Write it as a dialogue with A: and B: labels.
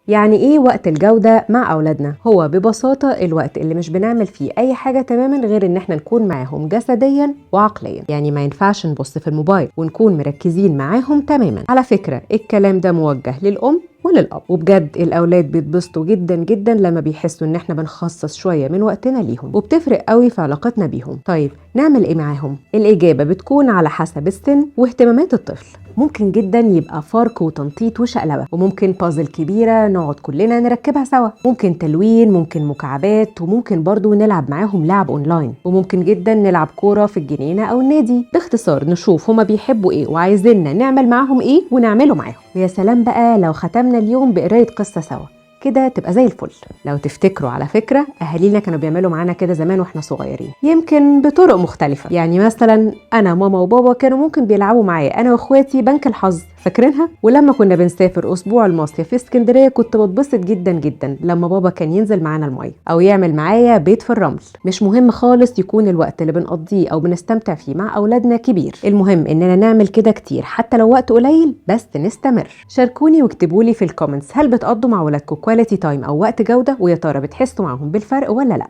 A: يعني ايه وقت الجودة مع اولادنا؟ هو ببساطة الوقت اللي مش بنعمل فيه اي حاجة تماما غير ان احنا نكون معاهم جسديا وعقليا. يعني ما ينفعش نبص في الموبايل ونكون مركزين معاهم تماما. على فكرة الكلام ده موجه للأم وللأب، وبجد الأولاد بيتبسطوا جدا جدا لما بيحسوا إن احنا بنخصص شوية من وقتنا ليهم، وبتفرق قوي في علاقتنا بيهم. طيب نعمل إيه معاهم؟ الإجابة بتكون على حسب السن واهتمامات الطفل. ممكن جدا يبقى فرق وتنطيط وشقلبة، وممكن بازل كبيرة نقعد كلنا نركبها سوا، ممكن تلوين، ممكن مكعبات، وممكن برضو نلعب معاهم لعب اونلاين، وممكن جدا نلعب كورة في الجنينة او النادي. باختصار نشوف هما بيحبوا ايه وعايزيننا نعمل معاهم ايه ونعمله معاهم. ويا سلام بقى لو ختمنا اليوم بقراية قصة سوا، كده تبقى زي الفل. لو تفتكروا على فكرة أهالينا كانوا بيعملوا معانا كده زمان واحنا صغيرين، يمكن بطرق مختلفة. يعني مثلا أنا ماما وبابا كانوا ممكن بيلعبوا معايا أنا وإخواتي بنك الحظ، فاكرينها؟ ولما كنا بنسافر أسبوع المصيف في اسكندرية كنت بتبسط جدا جدا لما بابا كان ينزل معانا المية أو يعمل معايا بيت في الرمل. مش مهم خالص يكون الوقت اللي بنقضيه أو بنستمتع فيه مع أولادنا كبير، المهم إننا نعمل كده كتير حتى لو وقت قليل بس نستمر. شاركوني واكتبوا لي في الكومنتس، هل بتقضوا مع ولادكم كواليتي تايم أو وقت جودة؟ ويا ترى بتحسوا معاهم بالفرق ولا لأ؟